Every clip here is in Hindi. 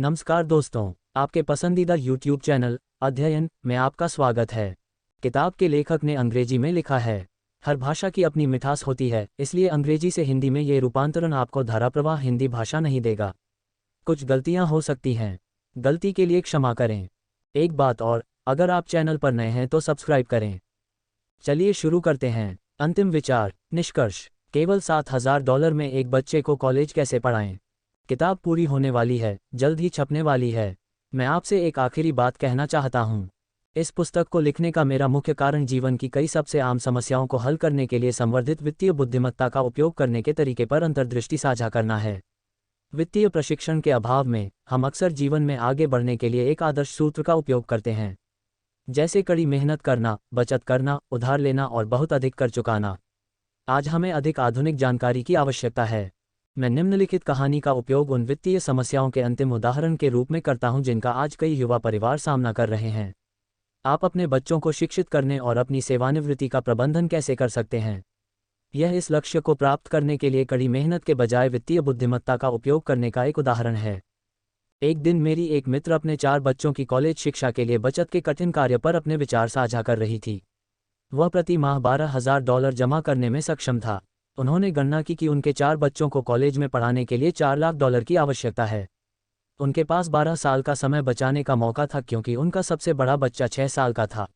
नमस्कार दोस्तों, आपके पसंदीदा YouTube चैनल अध्ययन में आपका स्वागत है। किताब के लेखक ने अंग्रेजी में लिखा है। हर भाषा की अपनी मिठास होती है, इसलिए अंग्रेजी से हिंदी में ये रूपांतरण आपको धाराप्रवाह हिंदी भाषा नहीं देगा। कुछ गलतियां हो सकती हैं, गलती के लिए क्षमा करें। एक बात और, अगर आप चैनल पर नए हैं तो सब्सक्राइब करें। चलिए शुरू करते हैं। अंतिम विचार, निष्कर्ष। केवल $7,000 में एक बच्चे को कॉलेज कैसे पढ़ाएं? किताब पूरी होने वाली है, जल्द ही छपने वाली है। मैं आपसे एक आखिरी बात कहना चाहता हूँ। इस पुस्तक को लिखने का मेरा मुख्य कारण जीवन की कई सबसे आम समस्याओं को हल करने के लिए संवर्धित वित्तीय बुद्धिमत्ता का उपयोग करने के तरीके पर अंतर्दृष्टि साझा करना है। वित्तीय प्रशिक्षण के अभाव में हम अक्सर जीवन में आगे बढ़ने के लिए एक आदर्श सूत्र का उपयोग करते हैं, जैसे कड़ी मेहनत करना, बचत करना, उधार लेना और बहुत अधिक कर चुकाना। आज हमें अधिक आधुनिक जानकारी की आवश्यकता है। मैं निम्नलिखित कहानी का उपयोग उन वित्तीय समस्याओं के अंतिम उदाहरण के रूप में करता हूं जिनका आज कई युवा परिवार सामना कर रहे हैं। आप अपने बच्चों को शिक्षित करने और अपनी सेवानिवृत्ति का प्रबंधन कैसे कर सकते हैं? यह इस लक्ष्य को प्राप्त करने के लिए कड़ी मेहनत के बजाय वित्तीय बुद्धिमत्ता का उपयोग करने का एक उदाहरण है। एक दिन मेरी एक मित्र अपने 4 बच्चों की कॉलेज शिक्षा के लिए बचत के कठिन कार्य पर अपने विचार साझा कर रही थी। वह प्रति माह $12,000 जमा करने में सक्षम था। उन्होंने गणना की कि उनके 4 बच्चों को कॉलेज में पढ़ाने के लिए $4 लाख की आवश्यकता है। उनके पास 12 साल का समय बचाने का मौका था क्योंकि उनका सबसे बड़ा बच्चा 6 साल का था।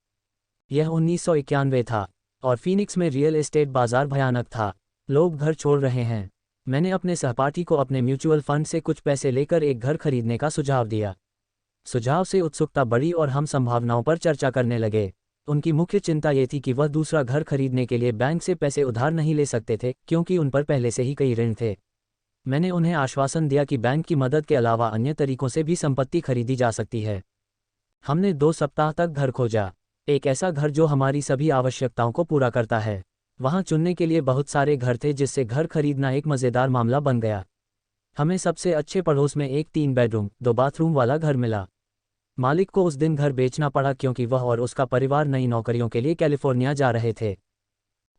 यह 1991 था और फीनिक्स में रियल एस्टेट बाजार भयानक था। लोग घर छोड़ रहे हैं। मैंने अपने सहपाठी को अपने म्यूचुअल फंड से कुछ पैसे लेकर एक घर खरीदने का सुझाव दिया। सुझाव से उत्सुकता बढ़ी और हम संभावनाओं पर चर्चा करने लगे। उनकी मुख्य चिंता ये थी कि वह दूसरा घर खरीदने के लिए बैंक से पैसे उधार नहीं ले सकते थे क्योंकि उन पर पहले से ही कई ऋण थे। मैंने उन्हें आश्वासन दिया कि बैंक की मदद के अलावा अन्य तरीकों से भी संपत्ति खरीदी जा सकती है। हमने 2 सप्ताह तक घर खोजा, एक ऐसा घर जो हमारी सभी आवश्यकताओं को पूरा करता है। वहाँ चुनने के लिए बहुत सारे घर थे, जिससे घर खरीदना एक मज़ेदार मामला बन गया। हमें सबसे अच्छे पड़ोस में एक 3 बेडरूम 2 बाथरूम वाला घर मिला। मालिक को उस दिन घर बेचना पड़ा क्योंकि वह और उसका परिवार नई नौकरियों के लिए कैलिफोर्निया जा रहे थे।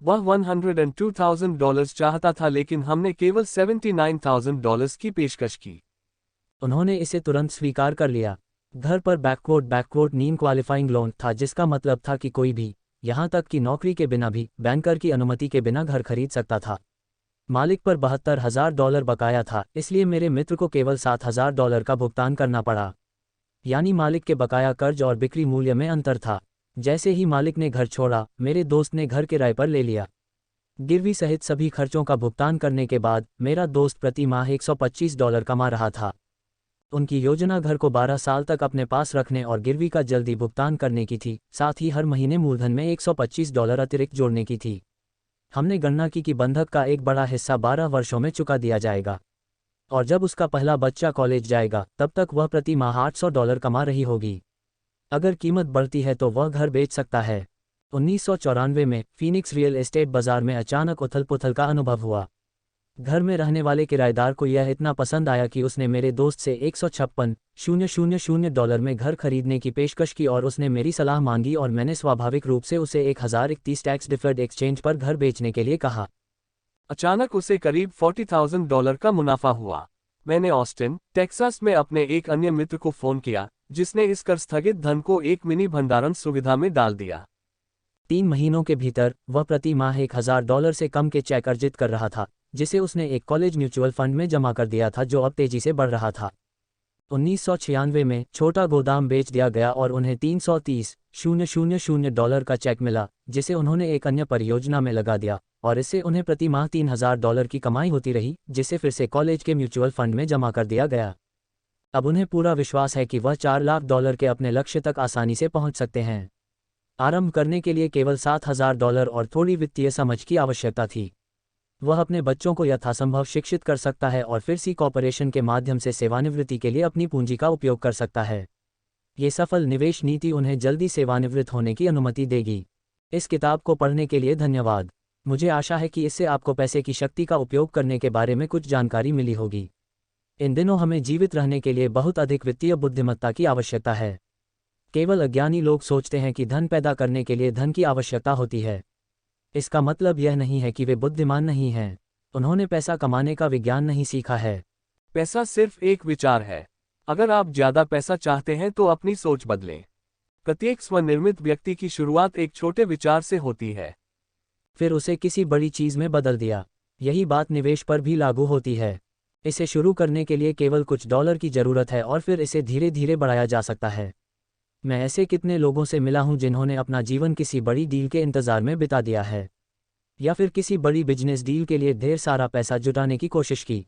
वह $102,000 चाहता था, लेकिन हमने केवल $79,000 की पेशकश की। उन्होंने इसे तुरंत स्वीकार कर लिया। घर पर बैकवर्ड नीन क्वालिफाइंग लोन था, जिसका मतलब था कि कोई भी, यहाँ तक कि नौकरी के बिना भी, बैंकर की अनुमति के बिना घर खरीद सकता था। मालिक पर $72,000 बकाया था, इसलिए मेरे मित्र को केवल $7,000 का भुगतान करना पड़ा। यानी मालिक के बकाया कर्ज और बिक्री मूल्य में अंतर था। जैसे ही मालिक ने घर छोड़ा, मेरे दोस्त ने घर किराए पर ले लिया। गिरवी सहित सभी खर्चों का भुगतान करने के बाद मेरा दोस्त प्रति माह $125 कमा रहा था। उनकी योजना घर को 12 साल तक अपने पास रखने और गिरवी का जल्दी भुगतान करने की थी, साथ ही हर महीने मूलधन में $125 अतिरिक्त जोड़ने की थी। हमने गणना की कि बंधक का एक बड़ा हिस्सा 12 वर्षों में चुका दिया जाएगा, और जब उसका पहला बच्चा कॉलेज जाएगा तब तक वह प्रति माह $800 कमा रही होगी। अगर कीमत बढ़ती है तो वह घर बेच सकता है। 1994 में फीनिक्स रियल एस्टेट बाजार में अचानक उथल-पुथल का अनुभव हुआ। घर में रहने वाले किराएदार को यह इतना पसंद आया कि उसने मेरे दोस्त से $156,000 में घर खरीदने की पेशकश की और उसने मेरी सलाह मांगी और मैंने स्वाभाविक रूप से उसे 1031 टैक्स डिफर्ड एक्सचेंज पर घर बेचने के लिए कहा। अचानक उसे करीब $40,000 का मुनाफा हुआ। मैंने ऑस्टिन, टेक्सास में अपने एक अन्य मित्र को फोन किया, जिसने इस कर स्थगित धन को एक मिनी भंडारण सुविधा में डाल दिया। 3 महीनों के भीतर वह प्रति माह $1,000 से कम के चेक अर्जित कर रहा था, जिसे उसने एक कॉलेज म्यूचुअल फंड में जमा कर दिया था जो अब तेजी से बढ़ रहा था। 1996 में छोटा गोदाम बेच दिया गया और उन्हें $330,000 का चेक मिला, जिसे उन्होंने एक अन्य परियोजना में लगा दिया, और इससे उन्हें प्रति माह $3,000 की कमाई होती रही, जिसे फिर से कॉलेज के म्यूचुअल फंड में जमा कर दिया गया। अब उन्हें पूरा विश्वास है कि वह $4 लाख के अपने लक्ष्य तक आसानी से पहुंच सकते हैं। आरंभ करने के लिए केवल $7,000 और थोड़ी वित्तीय समझ की आवश्यकता थी। वह अपने बच्चों को यथासंभव शिक्षित कर सकता है और फिर सी कॉर्पोरेशन के माध्यम से सेवानिवृत्ति के लिए अपनी पूंजी का उपयोग कर सकता है। ये सफल निवेश नीति उन्हें जल्दी सेवानिवृत्त होने की अनुमति देगी। इस किताब को पढ़ने के लिए धन्यवाद। मुझे आशा है कि इससे आपको पैसे की शक्ति का उपयोग करने के बारे में कुछ जानकारी मिली होगी। इन दिनों हमें जीवित रहने के लिए बहुत अधिक वित्तीय बुद्धिमत्ता की आवश्यकता है। केवल अज्ञानी लोग सोचते हैं कि धन पैदा करने के लिए धन की आवश्यकता होती है। इसका मतलब यह नहीं है कि वे बुद्धिमान नहीं हैं। उन्होंने पैसा कमाने का विज्ञान नहीं सीखा है। पैसा सिर्फ एक विचार है। अगर आप ज्यादा पैसा चाहते हैं तो अपनी सोच बदलें। प्रत्येक स्वनिर्मित व्यक्ति की शुरुआत एक छोटे विचार से होती है। फिर उसे किसी बड़ी चीज में बदल दिया। यही बात निवेश पर भी लागू होती है। इसे शुरू करने के लिए केवल कुछ डॉलर की जरूरत है और फिर इसे धीरे धीरे बढ़ाया जा सकता है। मैं ऐसे कितने लोगों से मिला हूं जिन्होंने अपना जीवन किसी बड़ी डील के इंतजार में बिता दिया है, या फिर किसी बड़ी बिजनेस डील के लिए ढेर सारा पैसा जुटाने की कोशिश की।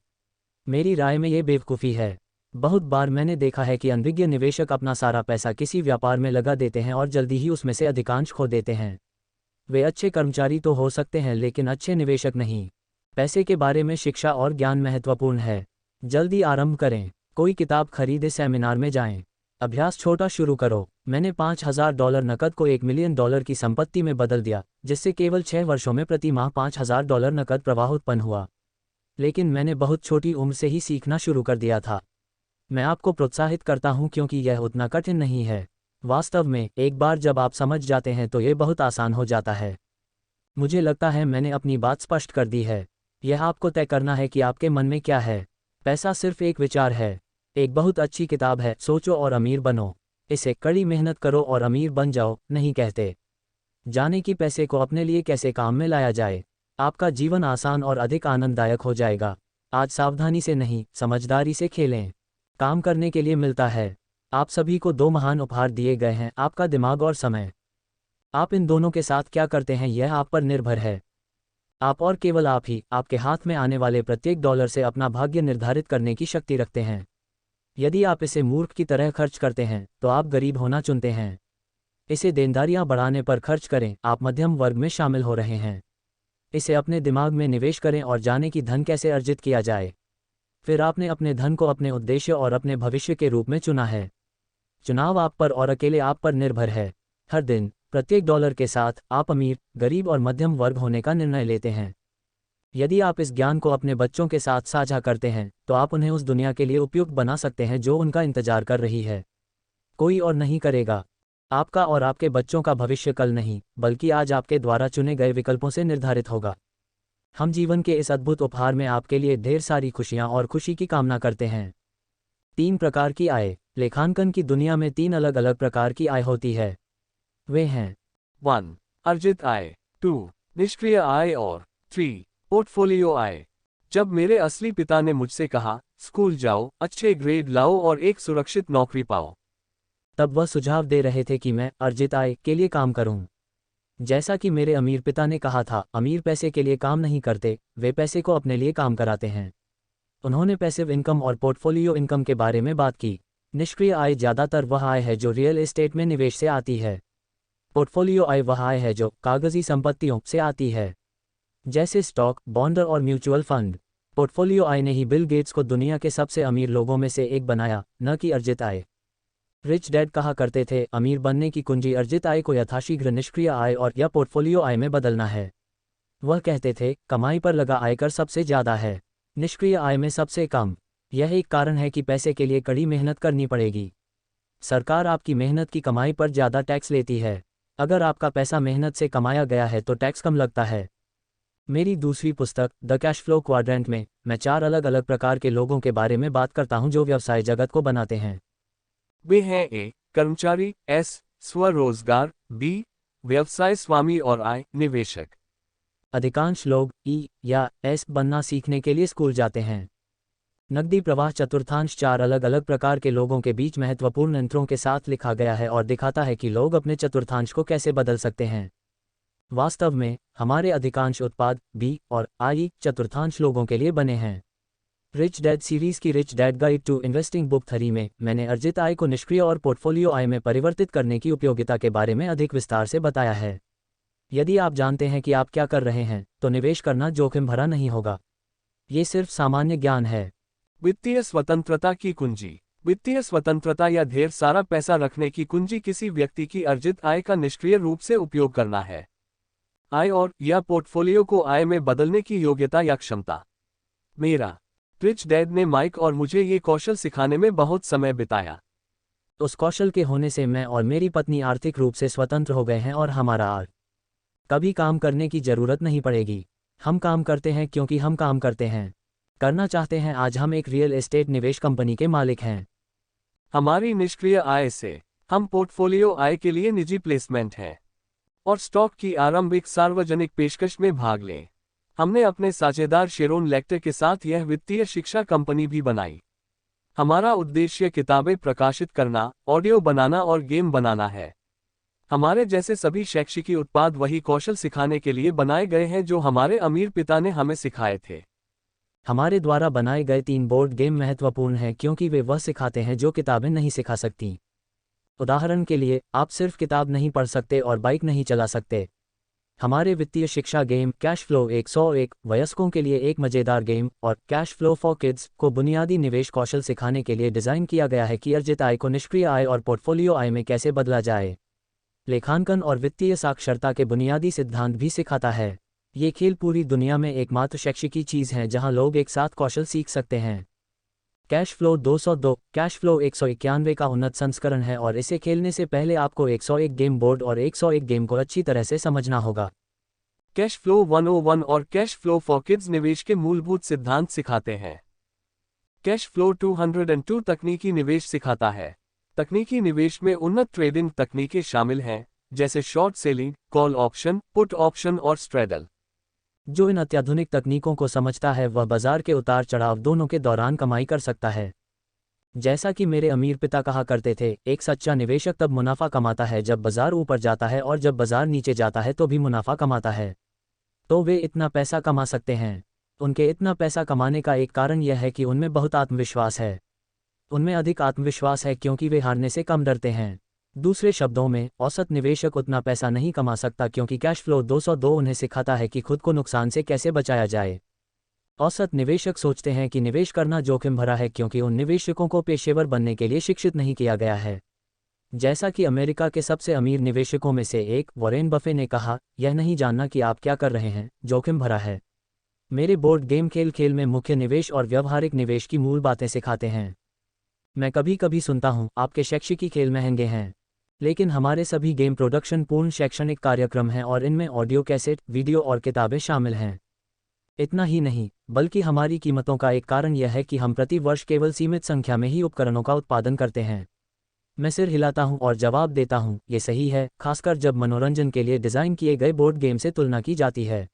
मेरी राय में ये बेवकूफ़ी है। बहुत बार मैंने देखा है कि अनभिज्ञ निवेशक अपना सारा पैसा किसी व्यापार में लगा देते हैं और जल्दी ही उसमें से अधिकांश खो देते हैं। वे अच्छे कर्मचारी तो हो सकते हैं लेकिन अच्छे निवेशक नहीं। पैसे के बारे में शिक्षा और ज्ञान महत्वपूर्ण है। जल्दी आरंभ करें, कोई किताब खरीदे, सेमिनार में जाएं। अभ्यास छोटा शुरू करो। मैंने $5000 नकद को $1 मिलियन की संपत्ति में बदल दिया, जिससे केवल 6 वर्षों में प्रति माह $5000 नकद प्रवाह उत्पन्न हुआ। लेकिन मैंने बहुत छोटी उम्र से ही सीखना शुरू कर दिया था। मैं आपको प्रोत्साहित करता हूं क्योंकि यह उतना कठिन नहीं है। वास्तव में एक बार जब आप समझ जाते हैं तो यह बहुत आसान हो जाता है। मुझे लगता है मैंने अपनी बात स्पष्ट कर दी है। यह आपको तय करना है कि आपके मन में क्या है। पैसा सिर्फ एक विचार है। एक बहुत अच्छी किताब है, सोचो और अमीर बनो। इसे कड़ी मेहनत करो और अमीर बन जाओ नहीं कहते। जाने कि पैसे को अपने लिए कैसे काम में लाया जाए। आपका जीवन आसान और अधिक आनंददायक हो जाएगा। आज सावधानी से नहीं, समझदारी से खेलें। काम करने के लिए मिलता है। आप सभी को 2 महान उपहार दिए गए हैं, आपका दिमाग और समय। आप इन दोनों के साथ क्या करते हैं यह आप पर निर्भर है। आप और केवल आप ही आपके हाथ में आने वाले प्रत्येक डॉलर से अपना भाग्य निर्धारित करने की शक्ति रखते हैं। यदि आप इसे मूर्ख की तरह खर्च करते हैं तो आप गरीब होना चुनते हैं। इसे देनदारियां बढ़ाने पर खर्च करें, आप मध्यम वर्ग में शामिल हो रहे हैं। इसे अपने दिमाग में निवेश करें और जानें कि धन कैसे अर्जित किया जाए। फिर आपने अपने धन को अपने उद्देश्य और अपने भविष्य के रूप में चुना है। चुनाव आप पर और अकेले आप पर निर्भर है। हर दिन प्रत्येक डॉलर के साथ आप अमीर, गरीब और मध्यम वर्ग होने का निर्णय लेते हैं। यदि आप इस ज्ञान को अपने बच्चों के साथ साझा करते हैं तो आप उन्हें उस दुनिया के लिए उपयुक्त बना सकते हैं जो उनका इंतजार कर रही है। कोई और नहीं करेगा। आपका और आपके बच्चों का भविष्य कल नहीं, बल्कि आज आपके द्वारा चुने गए विकल्पों से निर्धारित होगा। हम जीवन के इस अद्भुत उपहार में आपके लिए ढेर सारी खुशियां और खुशी की कामना करते हैं। 3 प्रकार की आय। लेखांकन की दुनिया में 3 अलग अलग प्रकार की आय होती है। वे हैं 1. अर्जित आय, 2. निष्क्रिय आय और 3. पोर्टफोलियो आय। जब मेरे असली पिता ने मुझसे कहा, स्कूल जाओ, अच्छे ग्रेड लाओ और एक सुरक्षित नौकरी पाओ, तब वह सुझाव दे रहे थे कि मैं अर्जित आय के लिए काम करूं। जैसा कि मेरे अमीर पिता ने कहा था, अमीर पैसे के लिए काम नहीं करते, वे पैसे को अपने लिए काम कराते हैं। उन्होंने पैसिव इनकम और पोर्टफोलियो इनकम के बारे में बात की। निष्क्रिय आय ज़्यादातर वह आय है जो रियल एस्टेट में निवेश से आती है। पोर्टफोलियो आय वह आय है जो कागजी संपत्तियों से आती है, जैसे स्टॉक, बॉन्ड और म्यूचुअल फंड। पोर्टफोलियो आय ने ही बिल गेट्स को दुनिया के सबसे अमीर लोगों में से एक बनाया, न कि अर्जित आय। रिच डैड कहा करते थे, अमीर बनने की कुंजी अर्जित आय को यथाशीघ्र निष्क्रिय आय और या पोर्टफोलियो आय में बदलना है। वह कहते थे, कमाई पर लगा आयकर सबसे ज़्यादा है, निष्क्रिय आय में सबसे कम। यह एक कारण है कि पैसे के लिए कड़ी मेहनत करनी पड़ेगी। सरकार आपकी मेहनत की कमाई पर ज़्यादा टैक्स लेती है। अगर आपका पैसा मेहनत से कमाया गया है तो टैक्स कम लगता है। मेरी दूसरी पुस्तक द कैश फ्लो क्वाड्रेंट में मैं 4 अलग अलग प्रकार के लोगों के बारे में बात करता हूं जो व्यवसाय जगत को बनाते हैं। वे हैं ए. कर्मचारी, एस. स्वरोजगार, बी. व्यवसाय स्वामी और आई. निवेशक। अधिकांश लोग ई या एस बनना सीखने के लिए स्कूल जाते हैं। नकदी प्रवाह चतुर्थांश 4 अलग अलग प्रकार के लोगों के बीच महत्वपूर्ण अंतरों के साथ लिखा गया है और दिखाता है कि लोग अपने चतुर्थांश को कैसे बदल सकते हैं। वास्तव में हमारे अधिकांश उत्पाद बी और आई चतुर्थांश लोगों के लिए बने हैं। रिच डैड सीरीज की rich dad guide to investing book 3 में मैंने अर्जित आय को निष्क्रिय और पोर्टफोलियो आय में परिवर्तित करने की उपयोगिता के बारे में अधिक विस्तार से बताया है। यदि आप जानते हैं कि आप क्या कर रहे हैं तो निवेश करना जोखिम भरा नहीं होगा। ये सिर्फ सामान्य ज्ञान है। वित्तीय स्वतंत्रता की कुंजी। वित्तीय स्वतंत्रता या ढेर सारा पैसा रखने की कुंजी किसी व्यक्ति की अर्जित आय का निष्क्रिय रूप से उपयोग करना है। आय और या पोर्टफोलियो को आय में बदलने की योग्यता या क्षमता। मेरा रिच डैड ने माइक और मुझे ये कौशल सिखाने में बहुत समय बिताया। उस कौशल के होने से मैं और मेरी पत्नी आर्थिक रूप से स्वतंत्र हो गए हैं और हमारा आज कभी काम करने की जरूरत नहीं पड़ेगी। हम काम करते हैं क्योंकि हम काम करते हैं, करना चाहते हैं। आज हम एक रियल एस्टेट निवेश कंपनी के मालिक हैं। हमारी निष्क्रिय आय से हम पोर्टफोलियो आय के लिए निजी प्लेसमेंट हैं और स्टॉक की आरंभिक सार्वजनिक पेशकश में भाग लें। हमने अपने साझेदार शेरोन लेक्टर के साथ यह वित्तीय शिक्षा कंपनी भी बनाई। हमारा उद्देश्य किताबें प्रकाशित करना, ऑडियो बनाना और गेम बनाना है। हमारे जैसे सभी शैक्षिकी उत्पाद वही कौशल सिखाने के लिए बनाए गए हैं जो हमारे अमीर पिता ने हमें सिखाए थे। हमारे द्वारा बनाए गए 3 बोर्ड गेम महत्वपूर्ण हैं क्योंकि वे वह सिखाते हैं जो किताबें नहीं सिखा सकती। उदाहरण के लिए, आप सिर्फ किताब नहीं पढ़ सकते और बाइक नहीं चला सकते। हमारे वित्तीय शिक्षा गेम कैश फ्लो 101 वयस्कों के लिए एक मजेदार गेम और कैश फ्लो फॉर किड्स को बुनियादी निवेश कौशल सिखाने के लिए डिज़ाइन किया गया है कि अर्जित आय को निष्क्रिय आय और पोर्टफोलियो आय में कैसे बदला जाए। लेखांकन और वित्तीय साक्षरता के बुनियादी सिद्धांत भी सिखाता है। ये खेल पूरी दुनिया में एकमात्र शैक्षिकी चीज़ है जहां लोग एक साथ कौशल सीख सकते हैं। कैश फ्लो 202 कैश फ्लो 191 का उन्नत संस्करण है और इसे खेलने से पहले आपको 101 गेम बोर्ड और 101 गेम को अच्छी तरह से समझना होगा। कैश फ्लो 101 और कैश फ्लो फॉर किड्स निवेश के मूलभूत सिद्धांत सिखाते हैं। कैश फ्लो 202 तकनीकी निवेश सिखाता है। तकनीकी निवेश में उन्नत ट्रेडिंग तकनीकें शामिल हैं, जैसे short selling, call option, put option और स्ट्रेडल। जो इन अत्याधुनिक तकनीकों को समझता है वह बाजार के उतार चढ़ाव दोनों के दौरान कमाई कर सकता है। जैसा कि मेरे अमीर पिता कहा करते थे, एक सच्चा निवेशक तब मुनाफा कमाता है जब बाजार ऊपर जाता है और जब बाजार नीचे जाता है तो भी मुनाफा कमाता है। तो वे इतना पैसा कमा सकते हैं। उनके इतना पैसा कमाने का एक कारण यह है कि उनमें बहुत आत्मविश्वास है। उनमें अधिक आत्मविश्वास है क्योंकि वे हारने से कम डरते हैं। दूसरे शब्दों में, औसत निवेशक उतना पैसा नहीं कमा सकता क्योंकि कैश फ्लो 202 उन्हें सिखाता है कि खुद को नुकसान से कैसे बचाया जाए। औसत निवेशक सोचते हैं कि निवेश करना जोखिम भरा है क्योंकि उन निवेशकों को पेशेवर बनने के लिए शिक्षित नहीं किया गया है। जैसा कि अमेरिका के सबसे अमीर निवेशकों में से एक वॉरेन बफे ने कहा, यह नहीं जानना कि आप क्या कर रहे हैं जोखिम भरा है। मेरे बोर्ड गेम खेल खेल में मुख्य निवेश और व्यावहारिक निवेश की मूल बातें सिखाते हैं। मैं कभी कभी सुनता हूं, आपके शैक्षिकी खेल महंगे हैं। लेकिन हमारे सभी गेम प्रोडक्शन पूर्ण शैक्षणिक कार्यक्रम हैं और इनमें ऑडियो कैसेट, वीडियो और किताबें शामिल हैं। इतना ही नहीं, बल्कि हमारी कीमतों का एक कारण यह है कि हम प्रति वर्ष केवल सीमित संख्या में ही उपकरणों का उत्पादन करते हैं। मैं सिर हिलाता हूं और जवाब देता हूं, ये सही है, खासकर जब मनोरंजन के लिए डिज़ाइन किए गए बोर्ड गेम से तुलना की जाती है।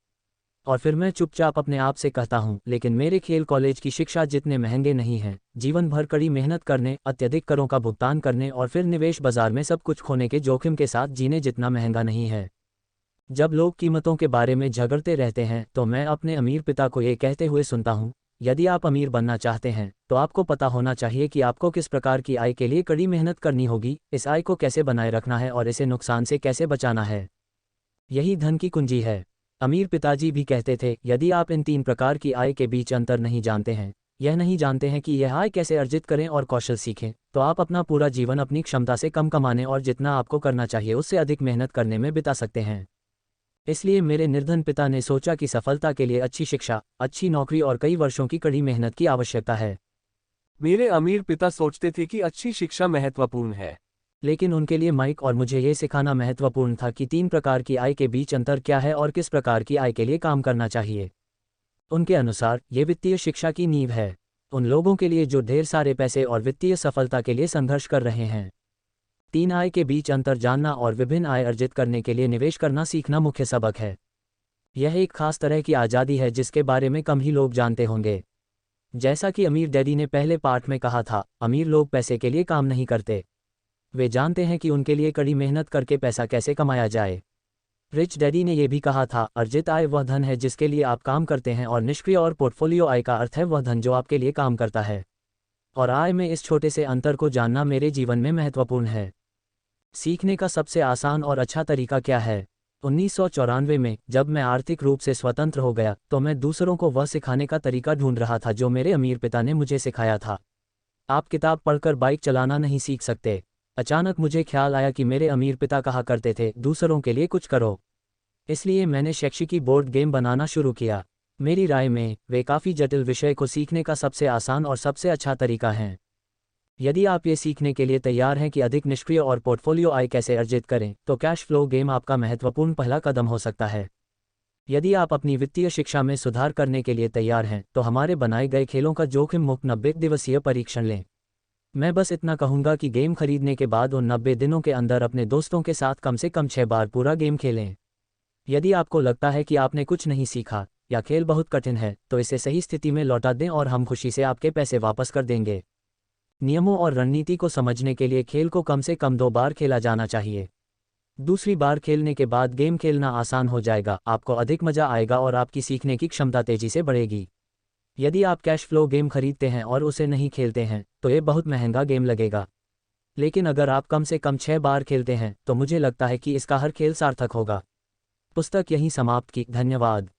और फिर मैं चुपचाप अपने आप से कहता हूं, लेकिन मेरे खेल कॉलेज की शिक्षा जितने महंगे नहीं हैं। जीवन भर कड़ी मेहनत करने, अत्यधिक करों का भुगतान करने और फिर निवेश बाजार में सब कुछ खोने के जोखिम के साथ जीने जितना महंगा नहीं है। जब लोग कीमतों के बारे में झगड़ते रहते हैं तो मैं अपने अमीर पिता को ये कहते हुए सुनता हूं, यदि आप अमीर बनना चाहते हैं तो आपको पता होना चाहिए कि आपको किस प्रकार की आय के लिए कड़ी मेहनत करनी होगी, इस आय को कैसे बनाए रखना है और इसे नुकसान से कैसे बचाना है। यही धन की कुंजी है। अमीर पिताजी भी कहते थे, यदि आप इन 3 प्रकार की आय के बीच अंतर नहीं जानते हैं, यह नहीं जानते हैं कि यह आय कैसे अर्जित करें और कौशल सीखें, तो आप अपना पूरा जीवन अपनी क्षमता से कम कमाने और जितना आपको करना चाहिए उससे अधिक मेहनत करने में बिता सकते हैं। इसलिए मेरे निर्धन पिता ने सोचा कि सफलता के लिए अच्छी शिक्षा, अच्छी नौकरी और कई वर्षों की कड़ी मेहनत की आवश्यकता है। मेरे अमीर पिता सोचते थे कि अच्छी शिक्षा महत्वपूर्ण है, लेकिन उनके लिए माइक और मुझे ये सिखाना महत्वपूर्ण था कि 3 प्रकार की आय के बीच अंतर क्या है और किस प्रकार की आय के लिए काम करना चाहिए। उनके अनुसार ये वित्तीय शिक्षा की नींव है, उन लोगों के लिए जो ढेर सारे पैसे और वित्तीय सफलता के लिए संघर्ष कर रहे हैं। 3 आय के बीच अंतर जानना और विभिन्न आय अर्जित करने के लिए निवेश करना सीखना मुख्य सबक है। यह एक खास तरह की आज़ादी है जिसके बारे में कम ही लोग जानते होंगे। जैसा कि अमीर डैडी ने पहले पार्ट में कहा था, अमीर लोग पैसे के लिए काम नहीं करते, वे जानते हैं कि उनके लिए कड़ी मेहनत करके पैसा कैसे कमाया जाए। रिच डैडी ने यह भी कहा था, अर्जित आय वह धन है जिसके लिए आप काम करते हैं और निष्क्रिय और पोर्टफोलियो आय का अर्थ है वह धन जो आपके लिए काम करता है। और आय में इस छोटे से अंतर को जानना मेरे जीवन में महत्वपूर्ण है। सीखने का सबसे आसान और अच्छा तरीका क्या है? 1994 में जब मैं आर्थिक रूप से स्वतंत्र हो गया तो मैं दूसरों को वह सिखाने का तरीका ढूंढ रहा था जो मेरे अमीर पिता ने मुझे सिखाया था। आप किताब पढ़कर बाइक चलाना नहीं सीख सकते। अचानक मुझे ख्याल आया कि मेरे अमीर पिता कहा करते थे, दूसरों के लिए कुछ करो। इसलिए मैंने शैक्षिकी बोर्ड गेम बनाना शुरू किया। मेरी राय में वे काफ़ी जटिल विषय को सीखने का सबसे आसान और सबसे अच्छा तरीका हैं। यदि आप ये सीखने के लिए तैयार हैं कि अधिक निष्क्रिय और पोर्टफोलियो आय कैसे अर्जित करें, तो कैश फ्लो गेम आपका महत्वपूर्ण पहला कदम हो सकता है। यदि आप अपनी वित्तीय शिक्षा में सुधार करने के लिए तैयार हैं, तो हमारे बनाए गए खेलों का जोखिम मुक्त 90 दिवसीय परीक्षण लें। मैं बस इतना कहूँगा कि गेम खरीदने के बाद उन 90 दिनों के अंदर अपने दोस्तों के साथ कम से कम 6 बार पूरा गेम खेलें। यदि आपको लगता है कि आपने कुछ नहीं सीखा या खेल बहुत कठिन है, तो इसे सही स्थिति में लौटा दें और हम खुशी से आपके पैसे वापस कर देंगे। नियमों और रणनीति को समझने के लिए खेल को कम से कम 2 बार खेला जाना चाहिए। दूसरी बार खेलने के बाद गेम खेलना आसान हो जाएगा, आपको अधिक मज़ा आएगा और आपकी सीखने की क्षमता तेज़ी से बढ़ेगी। यदि आप कैश फ्लो गेम खरीदते हैं और उसे नहीं खेलते हैं, तो ये बहुत महंगा गेम लगेगा। लेकिन अगर आप कम से कम 6 बार खेलते हैं, तो मुझे लगता है कि इसका हर खेल सार्थक होगा। पुस्तक यहीं समाप्त की। धन्यवाद।